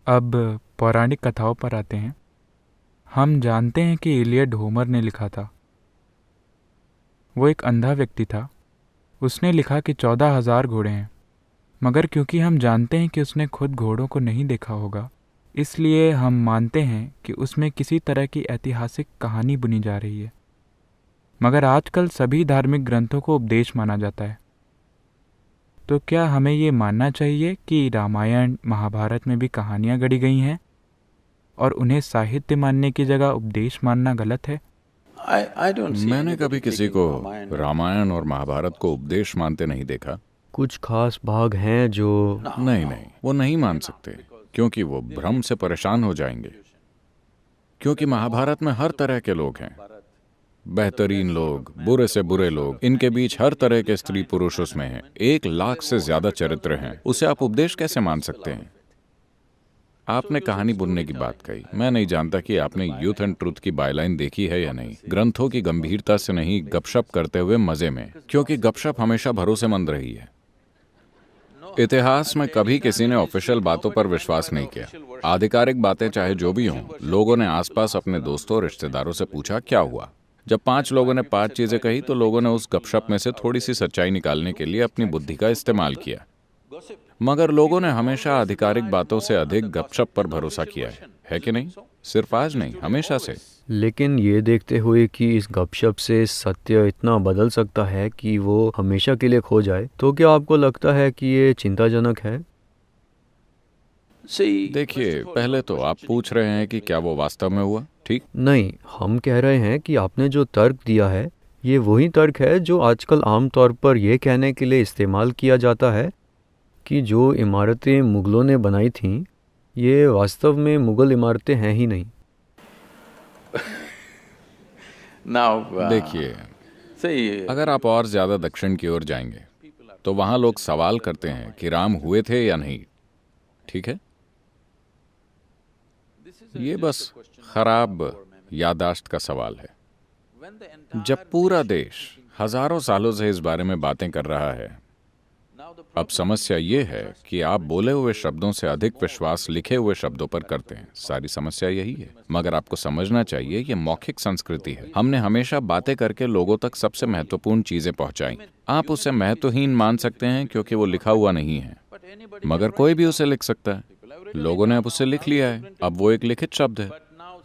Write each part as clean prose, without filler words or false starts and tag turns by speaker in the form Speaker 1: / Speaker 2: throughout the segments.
Speaker 1: अब पौराणिक कथाओं पर आते हैं। हम जानते हैं कि इलियड होमर ने लिखा था। वो एक अंधा व्यक्ति था। उसने लिखा कि 14,000 घोड़े हैं, मगर क्योंकि हम जानते हैं कि उसने खुद घोड़ों को नहीं देखा होगा, इसलिए हम मानते हैं कि उसमें किसी तरह की ऐतिहासिक कहानी बुनी जा रही है। मगर आजकल सभी धार्मिक ग्रंथों को उपदेश माना जाता है। तो क्या हमें ये मानना चाहिए कि रामायण महाभारत में भी कहानियाँ गढ़ी गई हैं और उन्हें साहित्य मानने की जगह उपदेश मानना गलत है?
Speaker 2: मैंने कभी किसी को रामायण और महाभारत को उपदेश मानते नहीं देखा।
Speaker 3: कुछ खास भाग हैं जो
Speaker 2: नहीं, वो नहीं मान सकते, क्योंकि वो भ्रम से परेशान हो जाएंगे। क्योंकि महाभारत में हर तरह के लोग हैं, बेहतरीन लोग, बुरे से बुरे लोग, इनके बीच हर तरह के स्त्री पुरुष उसमें हैं। 1 लाख से ज्यादा चरित्र हैं। उसे आप उपदेश कैसे मान सकते हैं? आपने कहानी बुनने की बात कही। मैं नहीं जानता कि आपने यूथ एंड ट्रुथ की बायलाइन देखी है या नहीं। ग्रंथों की गंभीरता से नहीं, गपशप करते हुए मजे में, क्योंकि गपशप हमेशा भरोसेमंद रही है। इतिहास में कभी किसी ने ऑफिशियल बातों पर विश्वास नहीं किया। आधिकारिक बातें चाहे जो भी हों, लोगों ने आसपास अपने दोस्तों और रिश्तेदारों से पूछा क्या हुआ। जब 5 लोगों ने 5 चीजें कही तो लोगों ने उस गपशप में से थोड़ी सी सच्चाई निकालने के लिए अपनी बुद्धि का इस्तेमाल किया। मगर लोगों ने हमेशा आधिकारिक बातों से अधिक गपशप पर भरोसा किया है कि नहीं? सिर्फ आज नहीं, हमेशा से।
Speaker 3: लेकिन ये देखते हुए कि इस गपशप से सत्य इतना बदल सकता है कि वो हमेशा के लिए खो जाए, तो क्या आपको लगता है कि ये चिंताजनक है?
Speaker 2: देखिए, पहले तो आप पूछ रहे हैं कि क्या वो वास्तव में हुआ, ठीक?
Speaker 3: नहीं, हम कह रहे हैं कि आपने जो तर्क दिया है, ये वही तर्क है जो आजकल आमतौर पर यह कहने के लिए इस्तेमाल किया जाता है कि जो इमारतें मुगलों ने बनाई थीं, ये वास्तव में मुगल इमारतें हैं ही नहीं।
Speaker 2: देखिए, अगर आप और ज्यादा दक्षिण की ओर जाएंगे तो वहां लोग सवाल करते हैं कि राम हुए थे या नहीं, ठीक है? ये बस खराब याददाश्त का सवाल है। जब पूरा देश हजारों सालों से इस बारे में बातें कर रहा है, अब समस्या ये है कि आप बोले हुए शब्दों से अधिक विश्वास लिखे हुए शब्दों पर करते हैं। सारी समस्या यही है। मगर आपको समझना चाहिए, ये मौखिक संस्कृति है। हमने हमेशा बातें करके लोगों तक सबसे महत्वपूर्ण चीजें पहुंचाई। आप उसे महत्वहीन मान सकते हैं क्योंकि वो लिखा हुआ नहीं है, मगर कोई भी उसे लिख सकता है। लोगों ने अब उसे लिख लिया है, अब वो एक लिखित शब्द है।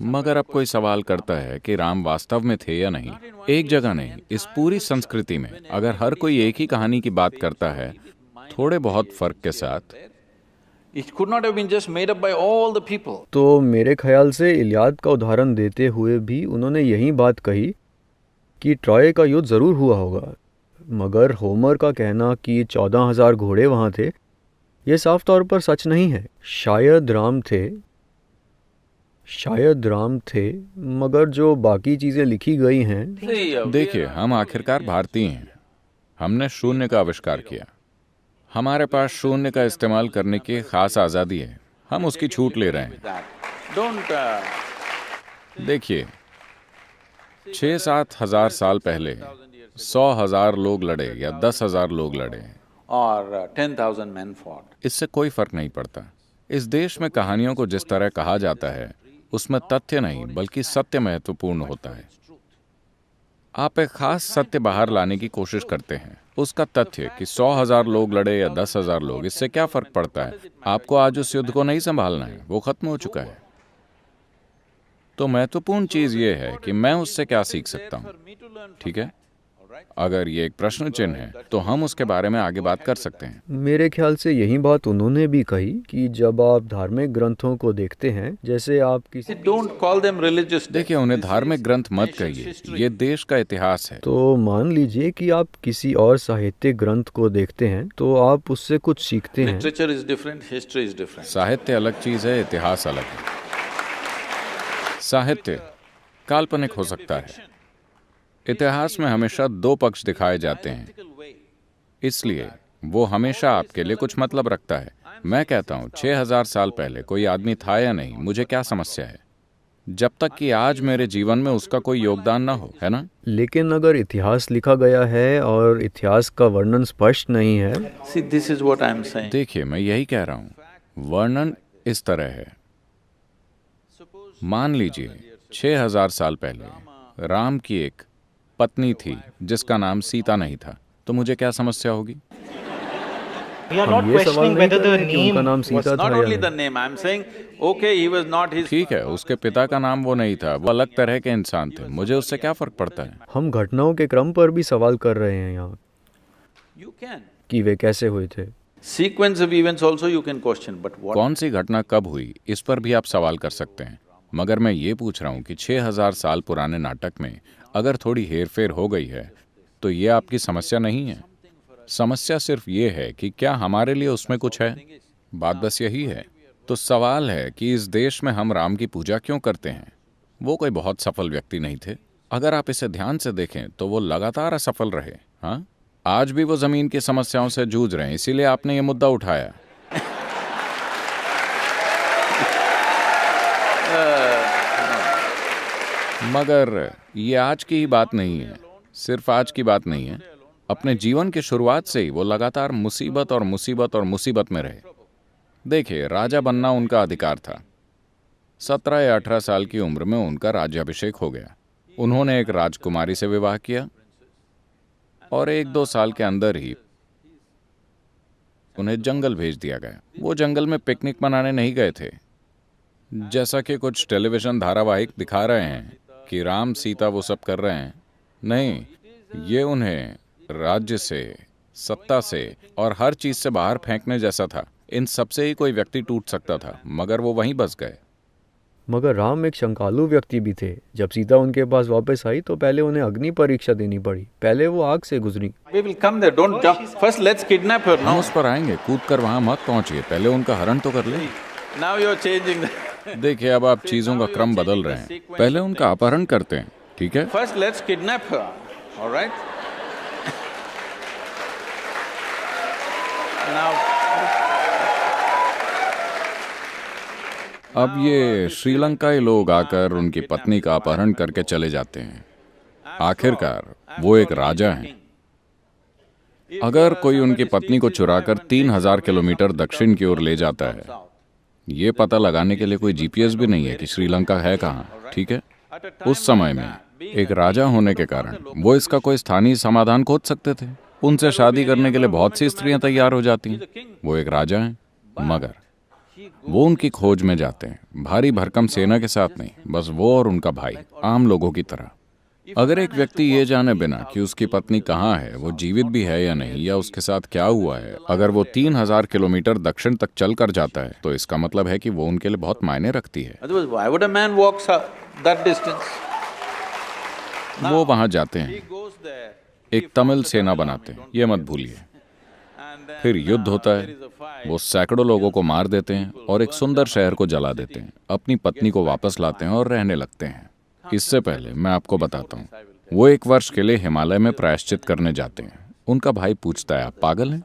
Speaker 2: मगर अब कोई सवाल करता है कि राम वास्तव में थे या नहीं। एक जगह नहीं, इस पूरी संस्कृति में अगर हर कोई एक ही कहानी की बात करता है, थोड़े बहुत फर्क के साथ,
Speaker 3: तो मेरे ख्याल से इलियाद का उदाहरण देते हुए भी उन्होंने यही बात कही कि ट्रॉय का युद्ध जरूर हुआ होगा, मगर होमर का कहना कि 14,000 घोड़े वहां थे, यह साफ तौर पर सच नहीं है। शायद राम थे, मगर जो बाकी चीजें लिखी गई हैं।
Speaker 2: देखिए, हम आखिरकार भारतीय हैं। हमने शून्य का आविष्कार किया। हमारे पास शून्य का इस्तेमाल करने की खास आजादी है। हम उसकी छूट ले रहे हैं। देखिए, 6-7 हजार साल पहले 100,000 लोग लड़े या 10,000 लोग लड़े, इससे कोई फर्क नहीं पड़ता। इस देश में कहानियों को जिस तरह कहा जाता है, उसमें तथ्य नहीं बल्कि सत्य महत्वपूर्ण होता है। आप एक खास सत्य बाहर लाने की कोशिश करते हैं। उसका तथ्य कि 100,000 लोग लड़े या 10,000 लोग, इससे क्या फर्क पड़ता है? आपको आज उस युद्ध को नहीं संभालना है, वो खत्म हो चुका है। तो महत्वपूर्ण चीज ये है कि मैं उससे क्या सीख सकता हूं, ठीक है? अगर ये एक प्रश्न चिन्ह है तो हम उसके बारे में आगे बात कर सकते हैं।
Speaker 3: मेरे ख्याल से यही बात उन्होंने भी कही कि जब आप धार्मिक ग्रंथों को देखते हैं, जैसे आप किसी
Speaker 2: देखिए, उन्हें धार्मिक ग्रंथ मत कहिए, ये देश का इतिहास है।
Speaker 3: तो मान लीजिए कि आप किसी और साहित्यिक ग्रंथ को देखते हैं, तो आप उससे कुछ सीखते हैं।
Speaker 2: साहित्य अलग चीज है, इतिहास अलग है। साहित्य काल्पनिक हो सकता है। इतिहास में हमेशा 2 पक्ष दिखाए जाते हैं, इसलिए वो हमेशा आपके लिए कुछ मतलब रखता है। मैं कहता हूं 6,000 साल पहले कोई आदमी था या नहीं, मुझे क्या समस्या है, जब तक कि आज मेरे जीवन में उसका कोई योगदान ना हो, है ना?
Speaker 3: लेकिन अगर इतिहास लिखा गया है और इतिहास का वर्णन स्पष्ट नहीं है।
Speaker 2: देखिए, मैं यही कह रहा हूं, वर्णन इस तरह है। मान लीजिए 6000 साल पहले राम की एक पत्नी थी जिसका नाम सीता नहीं था, तो मुझे क्या समस्या होगी?
Speaker 4: We are
Speaker 3: हम
Speaker 4: not
Speaker 3: ये सवाल
Speaker 4: questioning
Speaker 3: नहीं
Speaker 4: whether
Speaker 3: कर
Speaker 4: the
Speaker 3: रहे हैं कि उनका
Speaker 4: name
Speaker 3: नाम
Speaker 4: was
Speaker 3: सीता था
Speaker 5: Not
Speaker 3: या
Speaker 5: only the
Speaker 3: नहीं।
Speaker 5: name, I'm saying, okay, he was not his.
Speaker 2: ठीक है, उसके पिता का नाम वो नहीं था, वो अलग तरह के इंसान थे, मुझे उससे क्या फर्क पड़ता है?
Speaker 3: हम घटनाओं के क्रम पर भी सवाल कर रहे हैं यहाँ
Speaker 5: You can.
Speaker 3: कि वे कैसे हुए थे।
Speaker 5: Sequence of events also you can question, but what?
Speaker 2: कौन सी घटना कब हुई, इस पर भी आप सवाल कर सकते हैं, मगर मैं ये पूछ रहा हूँ कि 6000 साल पुराने नाटक में अगर थोड़ी हेरफेर हो गई है तो ये आपकी समस्या नहीं है। समस्या सिर्फ ये है कि क्या हमारे लिए उसमें कुछ है। बात बस यही है। तो सवाल है कि इस देश में हम राम की पूजा क्यों करते हैं? वो कोई बहुत सफल व्यक्ति नहीं थे। अगर आप इसे ध्यान से देखें तो वो लगातार असफल रहे। हाँ, आज भी वो जमीन की समस्याओं से जूझ रहे हैं, इसीलिए आपने ये मुद्दा उठाया। मगर ये आज की ही बात नहीं है, सिर्फ आज की बात नहीं है। अपने जीवन की शुरुआत से ही वो लगातार मुसीबत और मुसीबत और मुसीबत में रहे। देखिए, राजा बनना उनका अधिकार था। 17 या 18 साल की उम्र में उनका राज्याभिषेक हो गया। उन्होंने एक राजकुमारी से विवाह किया और 1-2 साल के अंदर ही उन्हें जंगल भेज दिया गया। वो जंगल में पिकनिक मनाने नहीं गए थे, जैसा कि कुछ टेलीविजन धारावाहिक दिखा रहे हैं कि राम सीता वो सब कर रहे हैं। नहीं, ये उन्हें राज्य से, सत्ता से और हर चीज से बाहर फेंकने जैसा था। इन सबसे ही कोई व्यक्ति टूट सकता था, मगर वो वहीं बस गए।
Speaker 3: मगर राम एक शंकालु व्यक्ति भी थे। जब सीता उनके पास वापस आई तो पहले उन्हें अग्नि परीक्षा देनी पड़ी। पहले वो आग से गुजरी।
Speaker 5: We will come there. Don't jump. First, let's kidnap her.
Speaker 2: हम
Speaker 5: No.
Speaker 2: उस पर आएंगे, कूद कर वहां मत पहुंचिए, पहले उनका हरण तो कर ले।
Speaker 5: Now you're changing the.
Speaker 2: देखिए, अब आप चीजों का क्रम बदल रहे हैं। पहले उनका अपहरण करते हैं, ठीक है?
Speaker 5: First, let's kidnap her. All right. Now.
Speaker 2: अब ये श्रीलंकाई लोग आकर उनकी पत्नी का अपहरण करके चले जाते हैं। आखिरकार वो एक राजा हैं। अगर कोई उनकी पत्नी को चुराकर 3000 किलोमीटर दक्षिण की ओर ले जाता है, ये पता लगाने के लिए कोई जीपीएस भी नहीं है कि श्रीलंका है कहाँ, ठीक है? उस समय में एक राजा होने के कारण वो इसका कोई स्थानीय समाधान खोज सकते थे। उनसे शादी करने के लिए बहुत सी स्त्रियां तैयार हो जाती हैं। वो एक राजा हैं, मगर वो उनकी खोज में जाते हैं, भारी भरकम सेना के साथ नहीं, बस वो और उनका भाई, आम लोगों की तरह। अगर एक व्यक्ति ये जाने बिना कि उसकी पत्नी कहाँ है, वो जीवित भी है या नहीं, या उसके साथ क्या हुआ है, अगर वो 3000 किलोमीटर दक्षिण तक चल कर जाता है, तो इसका मतलब है कि वो उनके लिए बहुत मायने रखती है।
Speaker 5: Otherwise, why would a man walk that distance?
Speaker 2: वो वहां जाते
Speaker 5: He
Speaker 2: हैं,
Speaker 5: goes there.
Speaker 2: एक तमिल सेना बनाते हैं, ये मत भूलिए।
Speaker 5: And then,
Speaker 2: फिर युद्ध होता
Speaker 5: there
Speaker 2: है,
Speaker 5: is a fight.
Speaker 2: वो सैकड़ों लोगों को मार देते हैं और एक सुंदर शहर को जला देते हैं, अपनी पत्नी को वापस लाते हैं और रहने लगते हैं। इससे पहले मैं आपको बताता हूँ, वो 1 वर्ष के लिए हिमालय में प्रायश्चित करने जाते हैं। उनका भाई पूछता है, आप पागल हैं?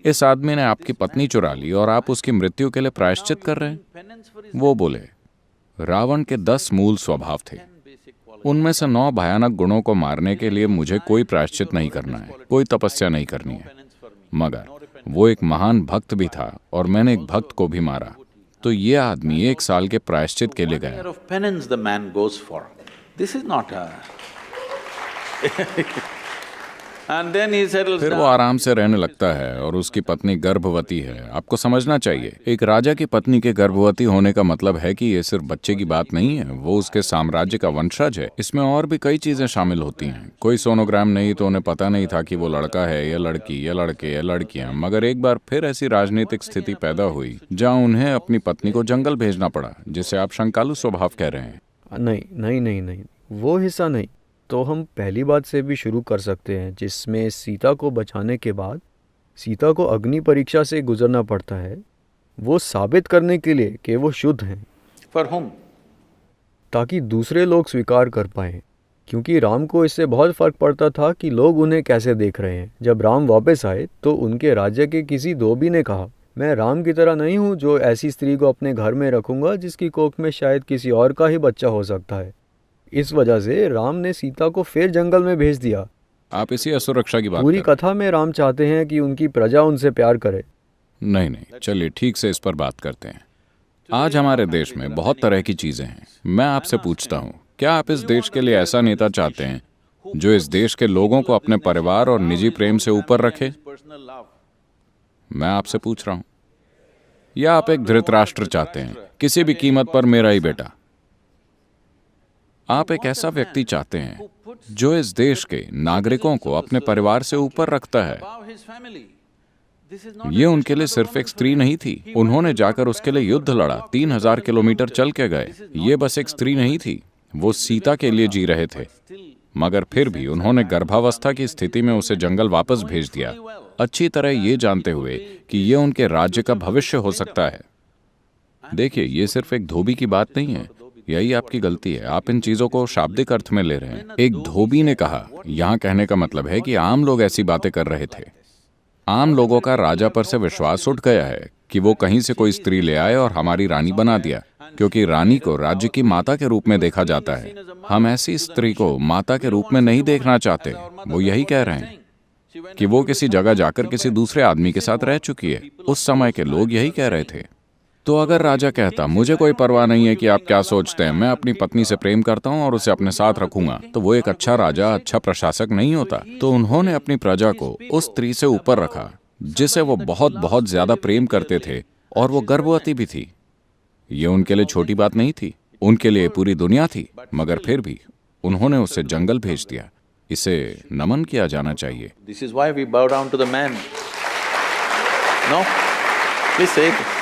Speaker 2: इस आदमी ने आपकी पत्नी चुरा ली और आप उसकी मृत्यु के लिए प्रायश्चित कर रहे हैं?
Speaker 5: Penance for his
Speaker 2: वो बोले, रावण के 10 मूल स्वभाव थे, उनमें से 9 भयानक गुणों को मारने के लिए मुझे कोई प्रायश्चित नहीं करना है, कोई तपस्या नहीं करनी है। मगर वो एक महान भक्त भी था और मैंने एक भक्त को भी मारा, तो ये आदमी 1 साल के प्रायश्चित के लिए
Speaker 5: year
Speaker 2: गया।
Speaker 5: of penance the man goes for. This is not a… And then he settles
Speaker 2: फिर वो
Speaker 5: down.
Speaker 2: आराम से रहने लगता है और उसकी पत्नी गर्भवती है। आपको समझना चाहिए, एक राजा की पत्नी के गर्भवती होने का मतलब है कि ये सिर्फ बच्चे की बात नहीं है, वो उसके साम्राज्य का वंशज है। इसमें और भी कई चीजें शामिल होती हैं। कोई सोनोग्राम नहीं, तो उन्हें पता नहीं था कि वो लड़का है या लड़की या लड़के या लड़कियां। मगर एक बार फिर ऐसी राजनीतिक स्थिति पैदा हुई जहाँ उन्हें अपनी पत्नी को जंगल भेजना पड़ा, जिसे आप शंकालु स्वभाव कह रहे हैं।
Speaker 3: नहीं नहीं नहीं नहीं, वो हिस्सा नहीं। तो हम पहली बात से भी शुरू कर सकते हैं, जिसमें सीता को बचाने के बाद सीता को अग्नि परीक्षा से गुजरना पड़ता है, वो साबित करने के लिए कि वो शुद्ध हैं,
Speaker 5: For whom?
Speaker 3: ताकि दूसरे लोग स्वीकार कर पाएं। क्योंकि राम को इससे बहुत फर्क पड़ता था कि लोग उन्हें कैसे देख रहे हैं। जब राम वापस आए तो उनके राज्य के किसी धोबी ने कहा, मैं राम की तरह नहीं हूँ जो ऐसी स्त्री को अपने घर में रखूंगा जिसकी कोख में शायद किसी और का ही बच्चा हो सकता है। इस वजह से राम ने सीता को फिर जंगल में भेज दिया।
Speaker 2: आप इसी असुरक्षा की बात
Speaker 3: पूरी
Speaker 2: कर रहे
Speaker 3: कथा में राम चाहते हैं कि उनकी प्रजा उनसे प्यार करे।
Speaker 2: नहीं नहीं, चलिए ठीक से इस पर बात करते हैं। आज हमारे देश में बहुत तरह की चीजें हैं। मैं आपसे पूछता हूँ, क्या आप इस देश के लिए ऐसा नेता चाहते हैं जो इस देश के लोगों को अपने परिवार और निजी प्रेम से ऊपर रखे? मैं आपसे पूछ रहा हूं। या आप एक धृतराष्ट्र चाहते हैं, किसी भी कीमत पर मेरा ही बेटा? आप एक ऐसा व्यक्ति चाहते हैं जो इस देश के नागरिकों को अपने परिवार से ऊपर रखता है। ये उनके लिए सिर्फ एक स्त्री नहीं थी, उन्होंने जाकर उसके लिए युद्ध लड़ा, 3000 किलोमीटर चल के गए। ये बस एक स्त्री नहीं थी, वो सीता के लिए जी रहे थे, मगर फिर भी उन्होंने गर्भावस्था की स्थिति में उसे जंगल वापस भेज दिया, अच्छी तरह ये जानते हुए कि ये उनके राज्य का भविष्य हो सकता है। देखिए, ये सिर्फ एक धोबी की बात नहीं है, यही आपकी गलती है। आप इन चीजों को शाब्दिक अर्थ में ले रहे हैं। एक धोबी ने कहा, यहां कहने का मतलब है कि आम लोग ऐसी बातें कर रहे थे। आम लोगों का राजा पर से विश्वास उठ गया है कि वो कहीं से कोई स्त्री ले आए और हमारी रानी बना दिया, क्योंकि रानी को राज्य की माता के रूप में देखा जाता है। हम ऐसी स्त्री को माता के रूप में नहीं देखना चाहते। वो यही कह रहे हैं कि वो किसी जगह जाकर किसी दूसरे आदमी के साथ रह चुकी है। उस समय के लोग यही कह रहे थे। तो अगर राजा कहता, मुझे कोई परवाह नहीं है कि आप क्या सोचते हैं, मैं अपनी पत्नी से प्रेम करता हूं और उसे अपने साथ रखूंगा, तो वो एक अच्छा राजा, अच्छा प्रशासक नहीं होता। तो उन्होंने अपनी प्रजा को उस स्त्री से ऊपर रखा जिसे वो बहुत बहुत ज्यादा प्रेम करते थे, और वो गर्भवती भी थी। ये उनके लिए छोटी बात नहीं थी, उनके लिए पूरी दुनिया थी, मगर फिर भी उन्होंने उसे जंगल भेज दिया। इसे नमन किया जाना चाहिए।
Speaker 5: This is why we bow down to the man. No? Please say it.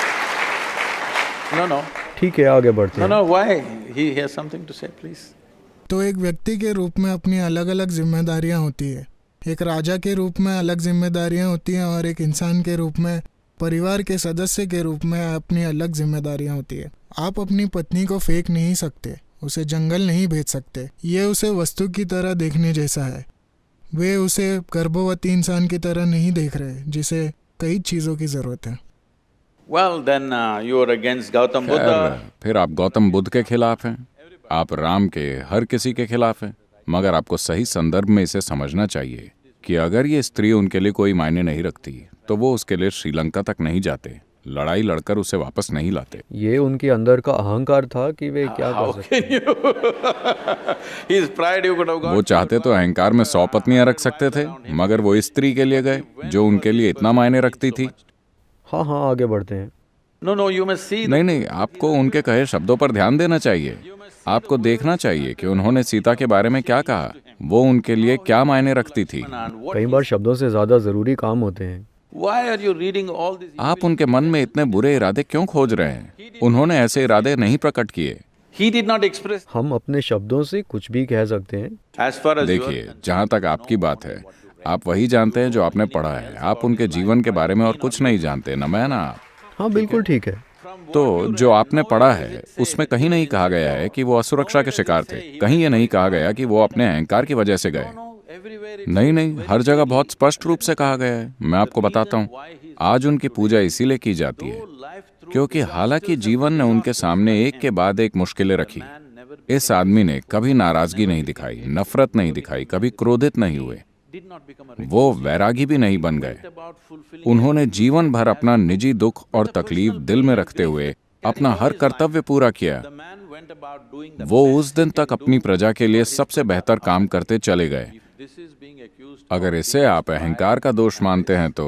Speaker 5: No.
Speaker 3: ठीक है, आगे बढ़ते हैं।
Speaker 5: No, why? He has something to say, please.
Speaker 6: तो एक व्यक्ति के रूप में अपनी अलग अलग जिम्मेदारियां होती है। एक राजा के रूप में अलग जिम्मेदारियां होती हैं और एक इंसान के रूप में, परिवार के सदस्य के रूप में अपनी अलग जिम्मेदारियां होती है। आप अपनी पत्नी को फेंक नहीं सकते, उसे जंगल नहीं भेज सकते। ये उसे वस्तु की तरह देखने जैसा है। वे उसे गर्भवती इंसान की तरह नहीं देख रहे जिसे कई चीज़ों की ज़रूरत है।
Speaker 5: Well, then you are against Gautam Buddha.
Speaker 2: फिर आप गौतम बुद्ध के खिलाफ हैं, आप राम के हर किसी के खिलाफ हैं। मगर आपको सही संदर्भ में इसे समझना चाहिए कि अगर ये स्त्री उनके लिए कोई मायने नहीं रखती तो वो उसके लिए श्रीलंका तक नहीं जाते, लड़ाई लड़कर उसे वापस नहीं लाते।
Speaker 3: ये उनके अंदर का अहंकार था कि वे क्या कर सकते हैं।
Speaker 5: His pride you could have gone.
Speaker 2: वो चाहते तो अहंकार में 100 पत्नियां रख सकते थे, मगर वो इस स्त्री के लिए गए जो उनके लिए इतना मायने रखती थी।
Speaker 3: हाँ, आगे बढ़ते हैं।
Speaker 5: No, you must see.
Speaker 2: नहीं, आपको उनके कहे शब्दों पर ध्यान देना चाहिए। आपको देखना चाहिए कि उन्होंने सीता के बारे में क्या कहा, वो उनके लिए क्या मायने रखती थी।
Speaker 3: कई बार शब्दों से ज्यादा जरूरी काम होते हैं।
Speaker 5: Why are you reading all these?
Speaker 2: आप उनके मन में इतने बुरे इरादे क्यों खोज रहे हैं? उन्होंने ऐसे इरादे नहीं प्रकट किए।
Speaker 5: He did not express.
Speaker 3: हम अपने शब्दों से कुछ भी कह सकते हैं।
Speaker 5: As far as you are
Speaker 2: देखिए, जहाँ तक आपकी बात है, आप वही जानते हैं जो आपने पढ़ा है। आप उनके जीवन के बारे में और कुछ नहीं जानते, न मैं ना आप।
Speaker 3: हाँ, बिल्कुल ठीक है।
Speaker 2: तो जो आपने पढ़ा है उसमें कहीं नहीं कहा गया है कि वो असुरक्षा के शिकार थे। कहीं ये नहीं कहा गया कि वो अपने अहंकार की वजह से गए। नहीं, हर जगह बहुत स्पष्ट रूप से कहा गया है। मैं आपको बताता हूँ, आज उनकी पूजा इसीलिए की जाती है क्योंकि हालांकि जीवन ने उनके सामने एक के बाद एक मुश्किलें रखी, इस आदमी ने कभी नाराजगी नहीं दिखाई, नफरत नहीं दिखाई, कभी क्रोधित नहीं हुए, वो वैरागी भी नहीं बन गए। उन्होंने जीवन भर अपना निजी दुख और तकलीफ दिल में रखते हुए अपना हर कर्तव्य पूरा किया। वो उस दिन तक अपनी प्रजा के लिए सबसे बेहतर काम करते चले गए। अगर इसे आप अहंकार का दोष मानते हैं तो